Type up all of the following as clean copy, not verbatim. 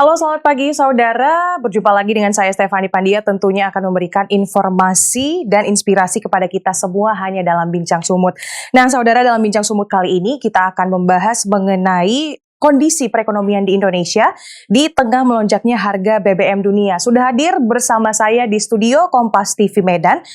Halo, selamat pagi saudara. Berjumpa lagi dengan saya Stefani Pandia, tentunya akan memberikan informasi dan inspirasi kepada kita semua hanya dalam Bincang Sumut. Nah saudara, dalam Bincang Sumut kali ini kita akan membahas mengenai kondisi perekonomian di Indonesia di tengah melonjaknya harga BBM dunia. Sudah hadir bersama saya di studio Kompas TV Medan,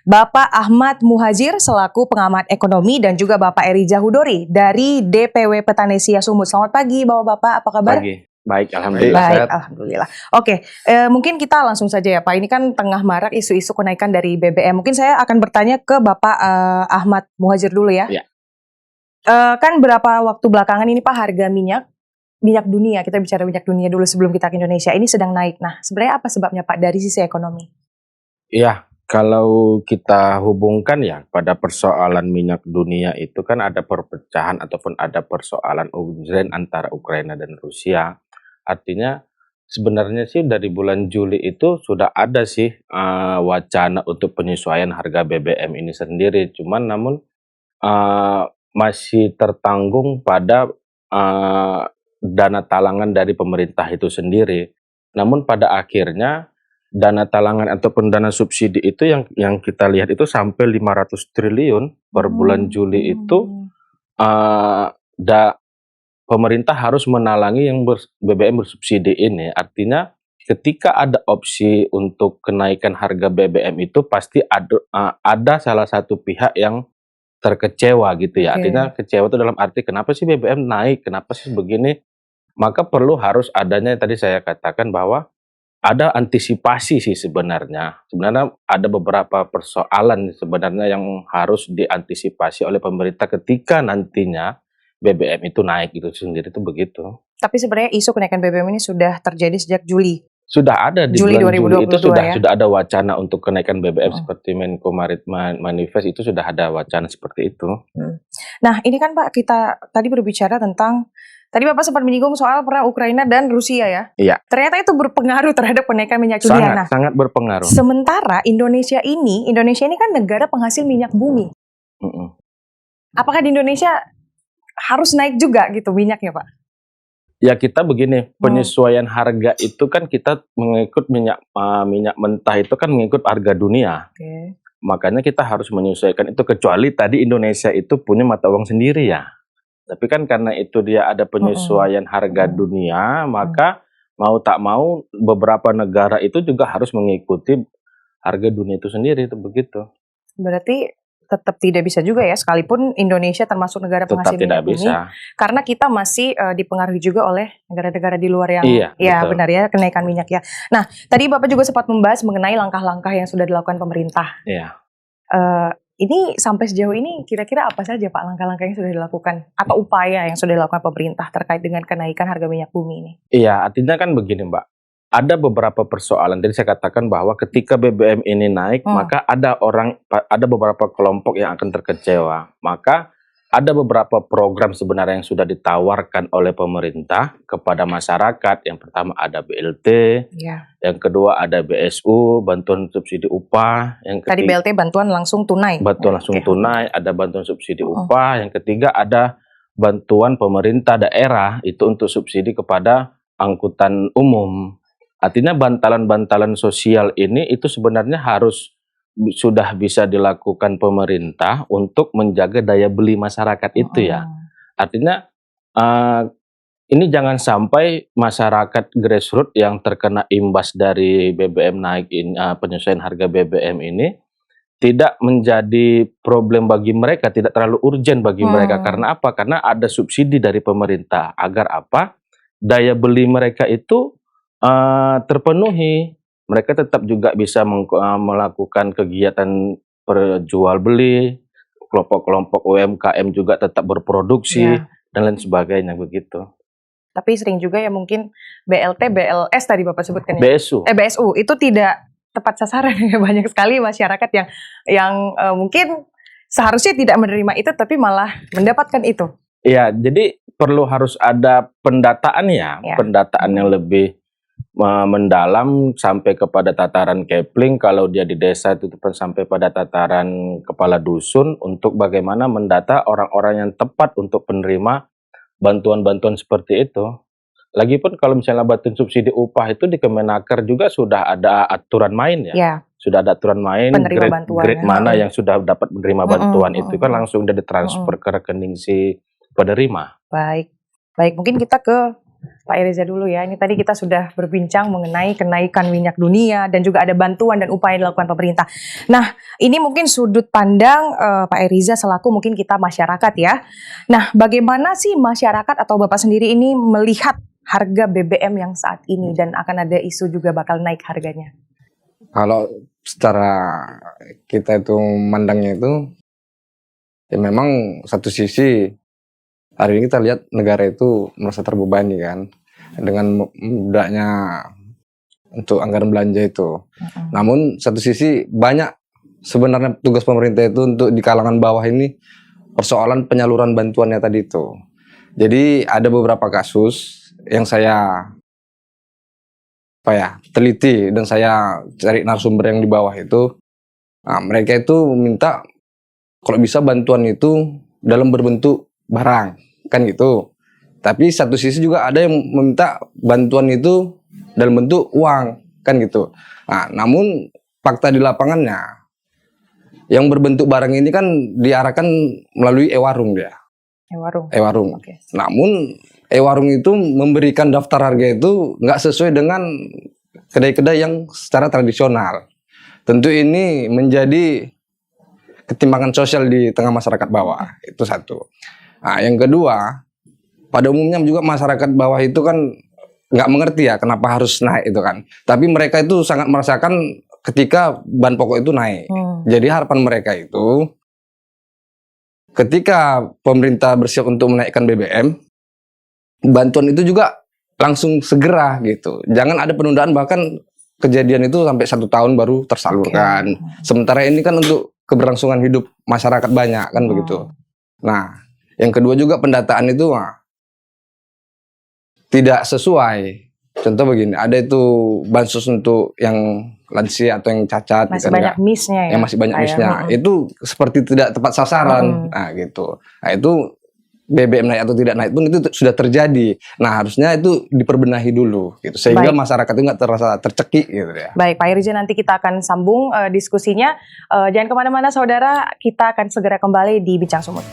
Bapak Ahmad Muhajir selaku pengamat ekonomi dan juga Bapak Eri Jahudori dari DPW Petanesia Sumut. Selamat pagi Bapak-Bapak, apa kabar? Pagi. Baik, alhamdulillah. Baik, alhamdulillah. Oke, mungkin kita langsung saja ya Pak. Ini kan tengah marak isu-isu kenaikan dari BBM. Mungkin saya akan bertanya ke Bapak Ahmad Muhajir dulu ya. Ya. Kan berapa waktu belakangan ini Pak harga minyak dunia, kita bicara minyak dunia dulu sebelum kita ke Indonesia, ini sedang naik. Nah, sebenarnya apa sebabnya Pak dari sisi ekonomi? Iya, kalau kita hubungkan ya pada persoalan minyak dunia itu kan ada perpecahan ataupun ada persoalan urgen antara Ukraina dan Rusia. Artinya sebenarnya sih dari bulan Juli itu sudah ada sih wacana untuk penyesuaian harga BBM ini sendiri. Namun masih tertanggung pada dana talangan dari pemerintah itu sendiri. Namun pada akhirnya dana talangan ataupun dana subsidi itu yang kita lihat itu sampai 500 triliun per bulan Juli itu pemerintah harus menalangi yang BBM bersubsidi ini. Artinya ketika ada opsi untuk kenaikan harga BBM itu pasti ada salah satu pihak yang terkecewa gitu ya. Artinya kecewa itu dalam arti kenapa sih BBM naik, kenapa sih begini. Maka harus adanya tadi saya katakan bahwa ada antisipasi sih sebenarnya. Sebenarnya ada beberapa persoalan sebenarnya yang harus diantisipasi oleh pemerintah ketika nantinya BBM itu naik itu sendiri itu begitu. Tapi sebenarnya isu kenaikan BBM ini sudah terjadi sejak Juli. Sudah ada di Juli bulan 2022 Juli itu ya? sudah ada wacana untuk kenaikan BBM seperti Menko Maritime Manifest itu sudah ada wacana seperti itu. Nah ini kan Pak, kita tadi berbicara tentang, tadi Bapak sempat menyinggung soal perang Ukraina dan Rusia ya? Iya. Ternyata itu berpengaruh terhadap kenaikan minyak dunia. Sangat berpengaruh. Sementara Indonesia ini kan negara penghasil minyak bumi. Apakah di Indonesia harus naik juga gitu minyaknya Pak? Ya kita begini, penyesuaian harga itu kan kita mengikut minyak mentah itu kan mengikut harga dunia. Makanya kita harus menyesuaikan itu, kecuali tadi Indonesia itu punya mata uang sendiri ya. Tapi kan karena itu dia ada penyesuaian harga dunia, maka mau tak mau beberapa negara itu juga harus mengikuti harga dunia itu sendiri, itu begitu. Berarti tetap tidak bisa juga ya, sekalipun Indonesia termasuk negara penghasil minyak bumi, karena kita masih dipengaruhi juga oleh negara-negara di luar yang benar ya kenaikan minyak ya. Nah, tadi Bapak juga sempat membahas mengenai langkah-langkah yang sudah dilakukan pemerintah. Iya. Ini sampai sejauh ini kira-kira apa saja Pak langkah-langkah yang sudah dilakukan atau upaya yang sudah dilakukan pemerintah terkait dengan kenaikan harga minyak bumi ini? Iya, artinya kan begini Mbak. Ada beberapa persoalan. Jadi saya katakan bahwa ketika BBM ini naik, maka ada beberapa kelompok yang akan terkecewa. Maka ada beberapa program sebenarnya yang sudah ditawarkan oleh pemerintah kepada masyarakat. Yang pertama ada BLT, yang kedua ada BSU, bantuan subsidi upah. Tadi BLT bantuan langsung tunai. Bantuan langsung tunai, ada bantuan subsidi upah. Yang ketiga ada bantuan pemerintah daerah itu untuk subsidi kepada angkutan umum. Artinya bantalan-bantalan sosial ini itu sebenarnya sudah bisa dilakukan pemerintah untuk menjaga daya beli masyarakat itu ya. Artinya ini jangan sampai masyarakat grassroots yang terkena imbas dari BBM naik penyesuaian harga BBM ini tidak menjadi problem bagi mereka, tidak terlalu urgent bagi mereka. Karena apa? Karena ada subsidi dari pemerintah agar apa? Daya beli mereka itu terpenuhi, mereka tetap juga bisa melakukan kegiatan perjual beli, kelompok-kelompok UMKM juga tetap berproduksi dan lain sebagainya begitu. Tapi sering juga ya mungkin BLT, BLS tadi Bapak sebutkan ya. BSU itu tidak tepat sasaran ya, banyak sekali masyarakat yang mungkin seharusnya tidak menerima itu tapi malah mendapatkan itu. Iya, jadi harus ada pendataan ya, pendataan yang lebih mendalam sampai kepada tataran Kepling, kalau dia di desa itu sampai pada tataran kepala dusun untuk bagaimana mendata orang-orang yang tepat untuk penerima bantuan-bantuan seperti itu. Lagipun kalau misalnya bantuan subsidi upah itu di Kemenaker juga sudah ada aturan main ya. Ya, Sudah ada aturan main penerima grade bantuan. grade mana yang sudah dapat menerima bantuan itu kan langsung udah ditransfer Mm-mm. ke rekening si penerima. Baik, baik. Mungkin kita ke Pak Reza dulu ya. Ini tadi kita sudah berbincang mengenai kenaikan minyak dunia dan juga ada bantuan dan upaya yang dilakukan pemerintah. Nah, ini mungkin sudut pandang Pak Reza selaku mungkin kita masyarakat ya. Nah, bagaimana sih masyarakat atau Bapak sendiri ini melihat harga BBM yang saat ini dan akan ada isu juga bakal naik harganya? Kalau secara kita itu mandangnya itu, ya memang satu sisi hari ini kita lihat negara itu merasa terbebani kan dengan mudahnya untuk anggaran belanja itu. Namun satu sisi banyak sebenarnya tugas pemerintah itu untuk di kalangan bawah ini persoalan penyaluran bantuannya tadi itu. Jadi ada beberapa kasus yang saya teliti dan saya cari narasumber yang di bawah itu. Nah, mereka itu minta kalau bisa bantuan itu dalam berbentuk barang, kan gitu. Tapi satu sisi juga ada yang meminta bantuan itu dalam bentuk uang, kan gitu. Nah, namun fakta di lapangannya, yang berbentuk barang ini kan diarahkan melalui e-warung dia. E-warung. Oke. Namun e-warung itu memberikan daftar harga itu nggak sesuai dengan kedai-kedai yang secara tradisional. Tentu ini menjadi ketimpangan sosial di tengah masyarakat bawah, itu satu. Nah, yang kedua, pada umumnya juga masyarakat bawah itu kan nggak mengerti ya kenapa harus naik itu kan. Tapi mereka itu sangat merasakan ketika bahan pokok itu naik. Jadi harapan mereka itu ketika pemerintah bersiap untuk menaikkan BBM, bantuan itu juga langsung segera gitu. Jangan ada penundaan, bahkan kejadian itu sampai 1 tahun baru tersalurkan. Sementara ini kan untuk keberlangsungan hidup masyarakat banyak kan begitu. Nah, yang kedua juga pendataan itu tidak sesuai. Contoh begini, ada itu bansos untuk yang lansia atau yang cacat, Masih kan, banyak miss-nya ya. yang masih banyak miss-nya. Itu seperti tidak tepat sasaran. Nah, gitu. Nah, itu BBM naik atau tidak naik pun itu sudah terjadi. Nah, harusnya itu diperbenahi dulu gitu, sehingga masyarakat itu nggak terasa tercekik gitu ya. Baik, Pak Irja, nanti kita akan sambung diskusinya. Jangan kemana-mana saudara, kita akan segera kembali di Bincang Sumut.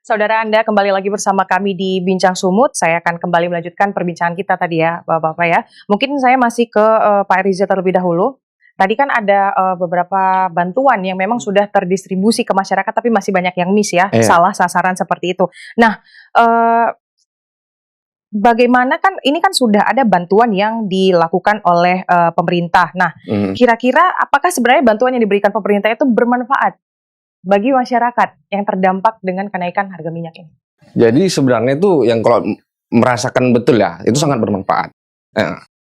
Saudara, Anda kembali lagi bersama kami di Bincang Sumut. Saya akan kembali melanjutkan perbincangan kita tadi ya, Bapak-Bapak ya. Mungkin saya masih ke Pak Riza terlebih dahulu. Tadi kan ada beberapa bantuan yang memang sudah terdistribusi ke masyarakat, tapi masih banyak yang miss ya, salah sasaran seperti itu. Nah, bagaimana kan ini kan sudah ada bantuan yang dilakukan oleh pemerintah. Nah, kira-kira apakah sebenarnya bantuan yang diberikan pemerintah itu bermanfaat bagi masyarakat yang terdampak dengan kenaikan harga minyak ini? Jadi sebenarnya itu yang kalau merasakan betul ya, itu sangat bermanfaat.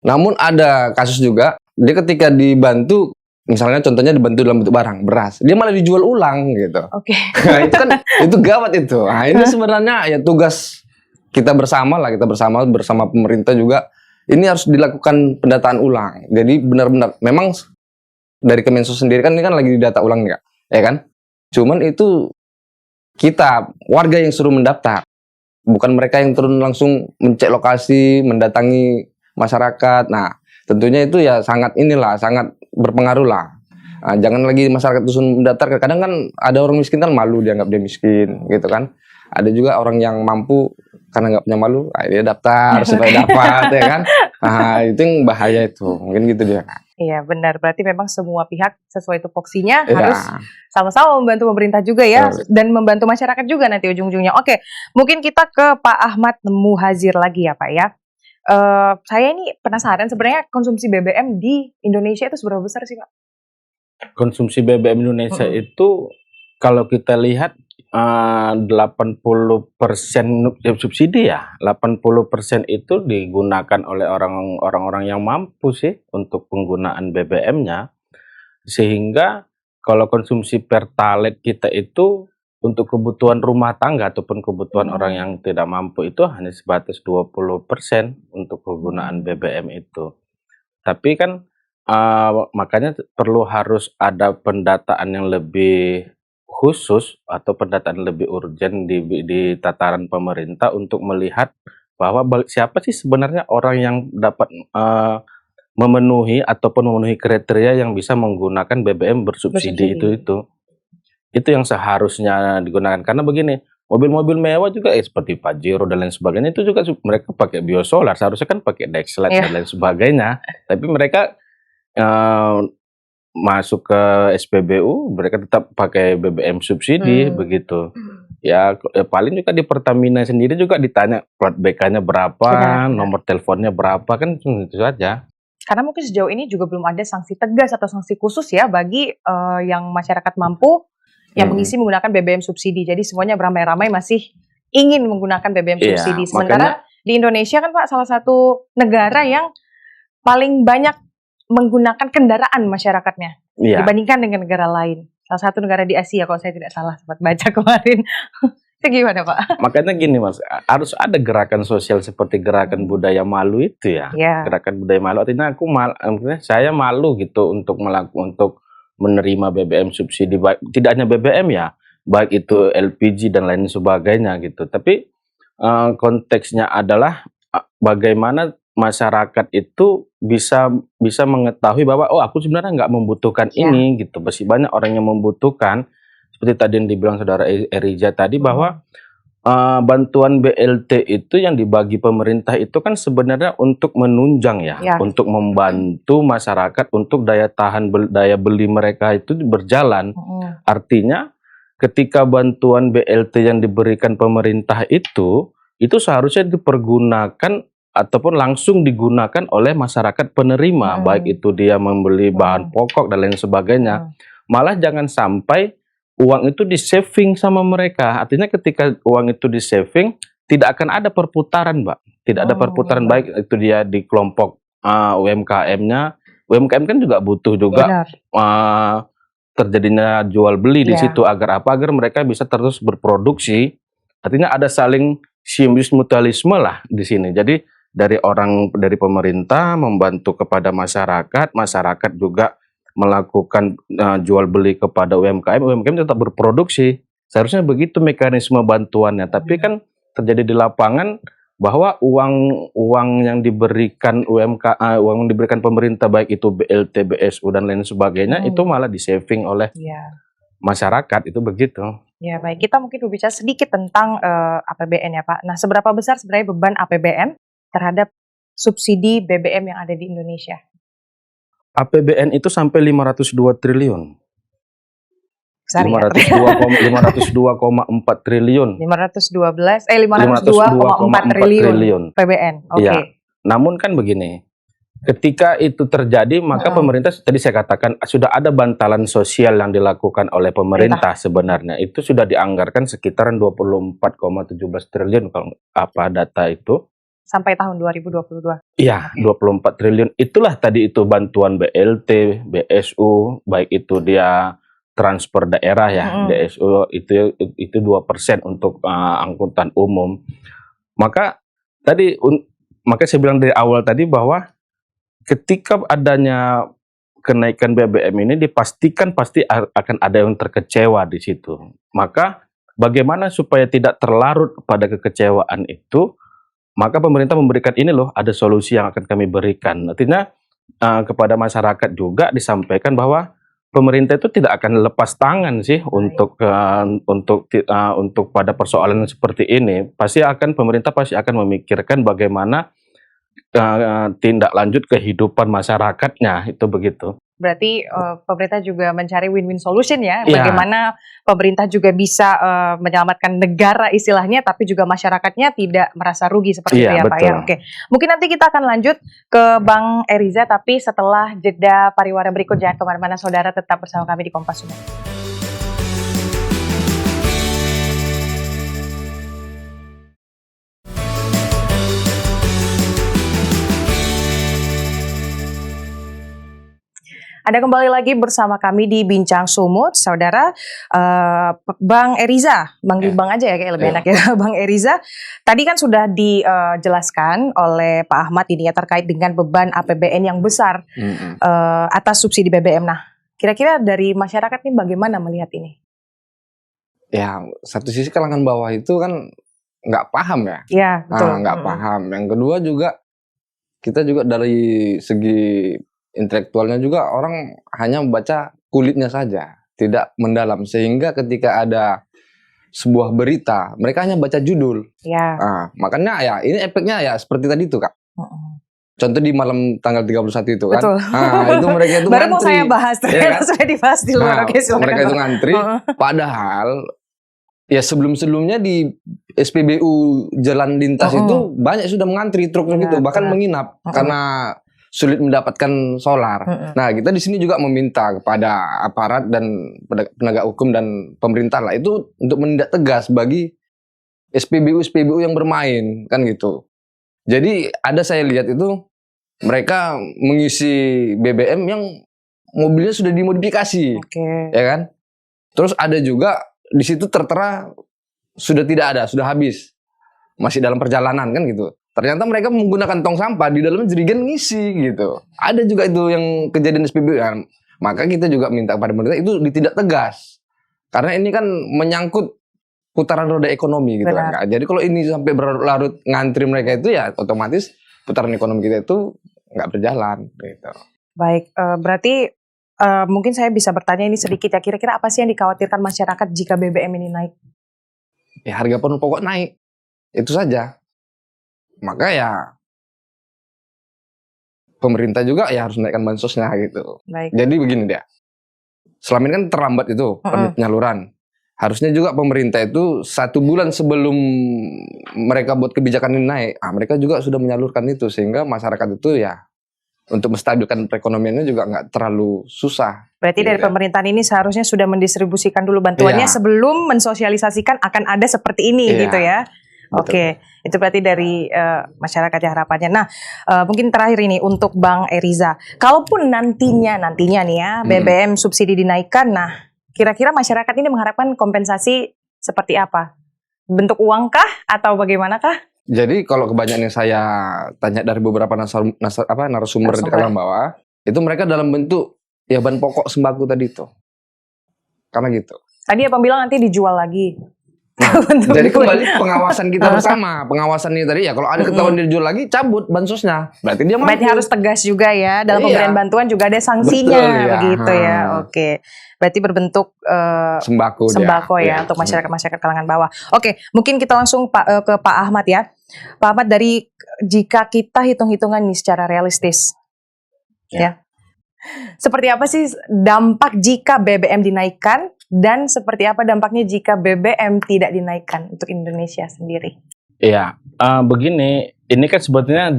Namun ada kasus juga, dia ketika dibantu, misalnya contohnya dibantu dalam bentuk barang, beras, dia malah dijual ulang gitu. Oke. Nah, itu kan itu gawat itu. Nah, ini sebenarnya ya tugas kita bersama lah, kita bersama pemerintah juga. Ini harus dilakukan pendataan ulang. Jadi benar-benar memang dari Kemensos sendiri kan ini kan lagi didata ulang ya kan? Cuman itu kita warga yang suruh mendaftar, bukan mereka yang turun langsung mencek lokasi, mendatangi masyarakat. Nah, tentunya itu ya sangat berpengaruh lah. Nah, jangan lagi masyarakat itu mendaftar. Kadang kan ada orang miskin kan malu dianggap dia miskin, gitu kan. Ada juga orang yang mampu karena nggak punya malu, dia daftar supaya dapat, ya kan. Nah, itu yang bahaya itu, mungkin gitu dia. Iya benar, berarti memang semua pihak sesuai tupoksinya harus sama-sama membantu pemerintah juga ya, dan membantu masyarakat juga nanti ujung-ujungnya. Oke, mungkin kita ke Pak Ahmad Muhazir lagi ya Pak ya. Saya ini penasaran sebenarnya konsumsi BBM di Indonesia itu seberapa besar sih Pak? Konsumsi BBM Indonesia itu kalau kita lihat 80% subsidi ya, 80% itu digunakan oleh orang-orang yang mampu sih untuk penggunaan BBM-nya, sehingga kalau konsumsi pertalite kita itu untuk kebutuhan rumah tangga ataupun kebutuhan orang yang tidak mampu itu hanya sebatas 20% untuk penggunaan BBM itu. Tapi kan makanya perlu harus ada pendataan yang lebih khusus atau pendataan lebih urgen di tataran pemerintah untuk melihat bahwa siapa sih sebenarnya orang yang dapat memenuhi ataupun memenuhi kriteria yang bisa menggunakan BBM bersubsidi Bersubsidi. itu yang seharusnya digunakan. Karena begini, mobil-mobil mewah juga seperti Pajero dan lain sebagainya itu juga mereka pakai biosolar, seharusnya kan pakai Dexlite Iya. dan lain sebagainya. Tapi mereka masuk ke SPBU, mereka tetap pakai BBM subsidi begitu. Ya paling juga di Pertamina sendiri juga ditanya plat BK-nya berapa, Benar. nomor teleponnya berapa, kan itu saja. Karena mungkin sejauh ini juga belum ada sanksi tegas atau sanksi khusus ya bagi yang masyarakat mampu yang mengisi menggunakan BBM subsidi. Jadi semuanya beramai-ramai masih ingin menggunakan BBM Iya, subsidi. Sementara di Indonesia kan Pak salah satu negara yang paling banyak menggunakan kendaraan masyarakatnya Iya. dibandingkan dengan negara lain. Salah satu negara di Asia kalau saya tidak salah, sempat baca kemarin. Itu gimana Pak? Makanya gini Mas, harus ada gerakan sosial seperti gerakan budaya malu itu ya. Ya. Gerakan budaya malu artinya saya malu gitu untuk menerima BBM subsidi, baik tidak hanya BBM ya, baik itu LPG dan lain sebagainya gitu. Tapi konteksnya adalah bagaimana masyarakat itu bisa mengetahui bahwa oh aku sebenarnya nggak membutuhkan ini gitu. Masih banyak orang yang membutuhkan. Seperti tadi yang dibilang saudara Eriza tadi bahwa bantuan BLT itu yang dibagi pemerintah itu kan sebenarnya untuk menunjang ya, untuk membantu masyarakat untuk daya beli mereka itu berjalan. Artinya ketika bantuan BLT yang diberikan pemerintah itu seharusnya dipergunakan ataupun langsung digunakan oleh masyarakat penerima, baik itu dia membeli bahan pokok dan lain sebagainya. Malah jangan sampai uang itu di-saving sama mereka. Artinya ketika uang itu di-saving, tidak akan ada perputaran, Mbak. Tidak ada perputaran, baik itu dia di kelompok UMKM-nya. UMKM kan juga butuh juga terjadinya jual beli di situ agar mereka bisa terus berproduksi. Artinya ada saling simbiosis mutualisme lah di sini. Jadi dari pemerintah membantu kepada masyarakat, masyarakat juga melakukan jual beli kepada UMKM tetap berproduksi. Seharusnya begitu mekanisme bantuannya. Tapi kan terjadi di lapangan bahwa uang yang diberikan uang yang diberikan pemerintah baik itu BLT, BSU dan lain sebagainya itu malah di-saving oleh masyarakat, itu begitu. Ya baik, kita mungkin berbicara sedikit tentang APBN ya Pak. Nah, seberapa besar sebenarnya beban APBN terhadap subsidi BBM yang ada di Indonesia? APBN itu sampai 502 triliun. 502,4 triliun. 502,4 triliun APBN. Oke. Ya. Namun kan begini, ketika itu terjadi maka pemerintah tadi saya katakan sudah ada bantalan sosial yang dilakukan oleh pemerintah sebenarnya. Itu sudah dianggarkan sekitaran 24,17 triliun kalau data itu. Sampai tahun 2022. Iya, 24 triliun. Itulah tadi itu bantuan BLT, BSU, baik itu dia transfer daerah ya, DSU itu 2% untuk angkutan umum. Maka saya bilang dari awal tadi bahwa ketika adanya kenaikan BBM ini dipastikan pasti akan ada yang terkecewa di situ. Maka bagaimana supaya tidak terlarut pada kekecewaan itu? Maka pemerintah memberikan ini loh, ada solusi yang akan kami berikan. Artinya kepada masyarakat juga disampaikan bahwa pemerintah itu tidak akan lepas tangan sih untuk pada persoalan seperti ini. Pemerintah pasti akan memikirkan bagaimana tindak lanjut kehidupan masyarakatnya, itu begitu. Berarti pemerintah juga mencari win-win solution ya, bagaimana pemerintah juga bisa menyelamatkan negara istilahnya, tapi juga masyarakatnya tidak merasa rugi seperti itu ya Pak ya. Oke, mungkin nanti kita akan lanjut ke Bang Eriza, tapi setelah jeda pariwara berikut. Jangan kemana-mana saudara, tetap bersama kami di Kompas Sumber. Anda kembali lagi bersama kami di Bincang Sumut, saudara. Bang Eriza, Bang aja ya kayak lebih enak ya, Bang Eriza. Tadi kan sudah dijelaskan oleh Pak Ahmad ini ya terkait dengan beban APBN yang besar atas subsidi BBM. Nah, kira-kira dari masyarakat ini bagaimana melihat ini? Ya, satu sisi kalangan bawah itu kan nggak paham ya. Iya, betul. Nggak paham. Yang kedua juga kita juga dari segi intelektualnya juga orang hanya membaca kulitnya saja, tidak mendalam, sehingga ketika ada sebuah berita mereka hanya baca judul. Ya. Makanya ya ini efeknya ya seperti tadi itu Kak. Contoh di malam tanggal 31 itu kan. Betul. Itu mereka itu baru ngantri. mau saya bahas, Ya kan? sudah dibahas di luar. Oke, silakan. Mereka itu ngantri, padahal ya sebelum-sebelumnya di SPBU Jalan Lintas itu banyak sudah mengantri truknya gitu, bahkan menginap karena sulit mendapatkan solar. Nah, kita di sini juga meminta kepada aparat dan penegak hukum dan pemerintah lah itu untuk menindak tegas bagi SPBU yang bermain kan gitu. Jadi ada saya lihat itu mereka mengisi BBM yang mobilnya sudah dimodifikasi, ya kan? Terus ada juga di situ tertera sudah tidak ada, sudah habis, masih dalam perjalanan kan gitu. Ternyata mereka menggunakan tong sampah di dalamnya jerigen ngisi gitu. Ada juga itu yang kejadian SPBU. Nah, maka kita juga minta kepada pemerintah itu ditindak tegas, karena ini kan menyangkut putaran roda ekonomi gitu kan. Jadi kalau ini sampai berlarut ngantri mereka itu ya otomatis putaran ekonomi kita itu nggak berjalan gitu. Baik, berarti mungkin saya bisa bertanya ini sedikit ya, kira-kira apa sih yang dikhawatirkan masyarakat jika BBM ini naik? Ya harga pokok naik, itu saja. Maka ya pemerintah juga ya harus menaikkan bansosnya gitu. Baik. Jadi begini dia, selama ini kan terlambat itu penyaluran. Harusnya juga pemerintah itu 1 bulan sebelum mereka buat kebijakan ini naik, mereka juga sudah menyalurkan itu sehingga masyarakat itu ya untuk menstabilkan perekonomiannya juga nggak terlalu susah. Berarti dari pemerintahan ini seharusnya sudah mendistribusikan dulu bantuannya sebelum mensosialisasikan akan ada seperti ini gitu ya. Oke, itu berarti dari masyarakat ya harapannya. Nah, mungkin terakhir ini untuk Bang Eriza, kalaupun nantinya nih ya BBM subsidi dinaikkan, nah kira-kira masyarakat ini mengharapkan kompensasi seperti apa? Bentuk uangkah atau bagaimanakah? Jadi kalau kebanyakan yang saya tanya dari beberapa narasumber di kalangan bawah, itu mereka dalam bentuk ya bahan pokok sembako tadi itu. Karena gitu. Tadi Abang bilang nanti dijual lagi. Jadi kembali pengawasan kita bersama. Pengawasan ini tadi ya kalau ada ketahuan dijual lagi cabut bansosnya. Berarti dia mampu. Berarti harus tegas juga ya dalam pemberian bantuan juga ada sanksinya. Betul, begitu ya. Oke. Berarti berbentuk sembako ya untuk masyarakat kalangan bawah. Oke, mungkin kita langsung ke Pak Ahmad ya. Pak Ahmad, dari jika kita hitung-hitungan nih secara realistis ya. Seperti apa sih dampak jika BBM dinaikkan dan seperti apa dampaknya jika BBM tidak dinaikkan untuk Indonesia sendiri? Iya, begini, ini kan sebetulnya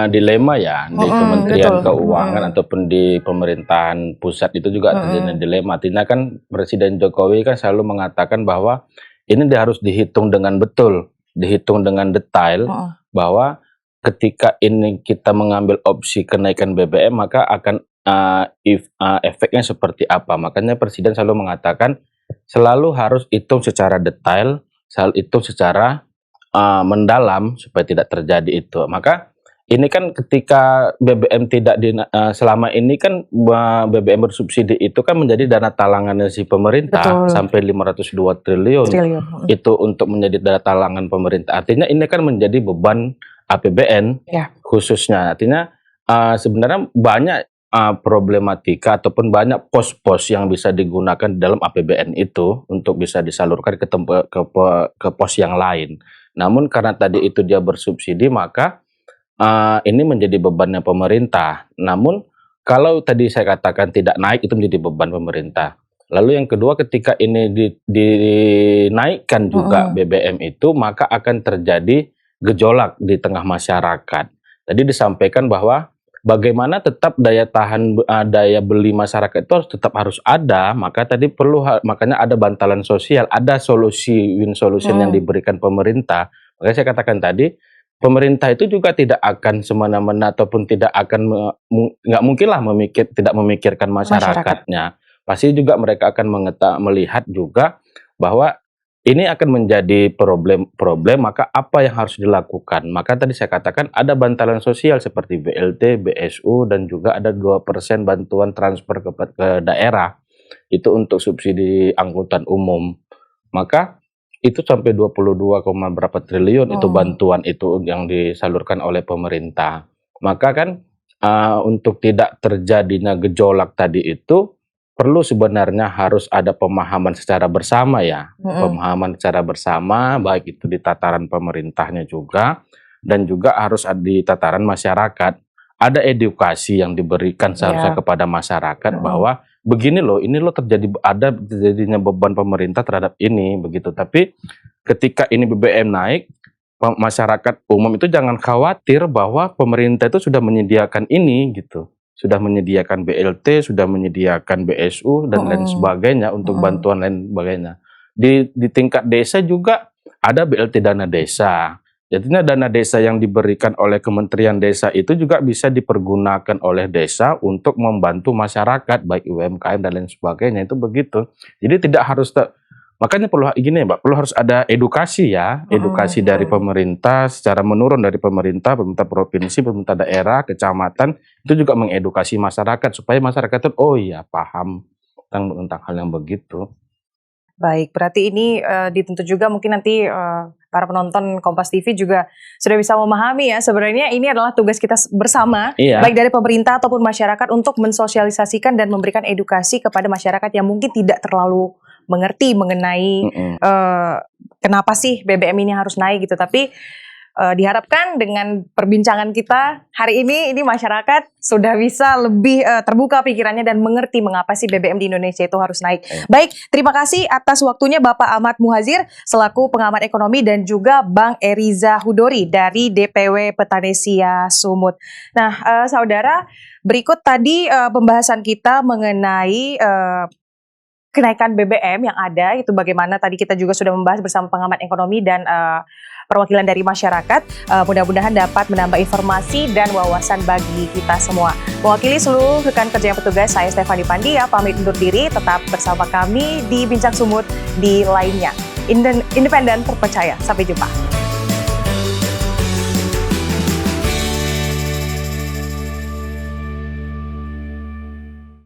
dilema ya di Kementerian Keuangan ataupun di pemerintahan pusat itu juga terjadi dilema. Artinya kan Presiden Jokowi kan selalu mengatakan bahwa ini harus dihitung dengan betul, dihitung dengan detail bahwa ketika ini kita mengambil opsi kenaikan BBM maka akan efeknya seperti apa. Makanya Presiden selalu mengatakan selalu harus hitung secara detail, selalu hitung secara mendalam supaya tidak terjadi itu. Maka ini kan ketika BBM tidak selama ini kan BBM bersubsidi itu kan menjadi dana talangannya si pemerintah. Betul. Sampai 502 triliun. Itu untuk menjadi dana talangan pemerintah. Artinya ini kan menjadi beban APBN khususnya. Artinya sebenarnya banyak problematika ataupun banyak pos-pos yang bisa digunakan dalam APBN itu untuk bisa disalurkan ke pos yang lain. Namun karena tadi itu dia bersubsidi maka ini menjadi bebannya pemerintah. Namun kalau tadi saya katakan tidak naik itu menjadi beban pemerintah. Lalu yang kedua ketika ini dinaikkan juga BBM itu maka akan terjadi gejolak di tengah masyarakat. Tadi disampaikan bahwa bagaimana tetap daya beli masyarakat itu harus ada, maka tadi makanya ada bantalan sosial, ada solusi win solution yang diberikan pemerintah. Makanya saya katakan tadi pemerintah itu juga tidak akan semena-mena ataupun tidak akan nggak mungkin lah tidak memikirkan masyarakatnya. Pasti juga mereka akan melihat juga bahwa ini akan menjadi problem, maka apa yang harus dilakukan? Maka tadi saya katakan ada bantalan sosial seperti BLT, BSU, dan juga ada 2% bantuan transfer ke daerah. Itu untuk subsidi angkutan umum. Maka itu sampai 22, berapa triliun itu bantuan itu yang disalurkan oleh pemerintah. Maka kan untuk tidak terjadinya gejolak tadi itu, perlu sebenarnya harus ada pemahaman secara bersama ya, pemahaman secara bersama, baik itu di tataran pemerintahnya juga, dan juga harus di tataran masyarakat. Ada edukasi yang diberikan seharusnya kepada masyarakat bahwa begini loh, ini loh terjadinya beban pemerintah terhadap ini, begitu. Tapi ketika ini BBM naik, masyarakat umum itu jangan khawatir bahwa pemerintah itu sudah menyediakan ini gitu. Sudah menyediakan BLT, sudah menyediakan BSU dan lain sebagainya untuk bantuan lain sebagainya. Di tingkat desa juga ada BLT dana desa. Jadinya dana desa yang diberikan oleh Kementerian Desa itu juga bisa dipergunakan oleh desa untuk membantu masyarakat baik UMKM dan lain sebagainya, itu begitu. Jadi tidak harus makanya perlu gini Mbak, perlu harus ada edukasi ya, edukasi dari pemerintah secara menurun dari pemerintah provinsi, pemerintah daerah, kecamatan, itu juga mengedukasi masyarakat supaya masyarakat itu oh iya paham tentang hal yang begitu. Baik, berarti ini dituntut juga mungkin nanti para penonton Kompas TV juga sudah bisa memahami ya, sebenarnya ini adalah tugas kita bersama, baik dari pemerintah ataupun masyarakat untuk mensosialisasikan dan memberikan edukasi kepada masyarakat yang mungkin tidak terlalu mengerti mengenai kenapa sih BBM ini harus naik gitu. Tapi diharapkan dengan perbincangan kita hari ini masyarakat sudah bisa lebih terbuka pikirannya dan mengerti mengapa sih BBM di Indonesia itu harus naik. Baik, terima kasih atas waktunya Bapak Ahmad Muhadzir selaku pengamat ekonomi dan juga Bang Eriza Hudori dari DPW Petanesia Sumut. Nah, saudara, berikut tadi pembahasan kita mengenai kenaikan BBM yang ada, itu bagaimana tadi kita juga sudah membahas bersama pengamat ekonomi dan perwakilan dari masyarakat. Mudah-mudahan dapat menambah informasi dan wawasan bagi kita semua. Mewakili seluruh rekan kerja yang petugas, saya Stefani Pandia pamit undur diri, tetap bersama kami di Bincang Sumut di lainnya. Independen terpercaya. Sampai jumpa.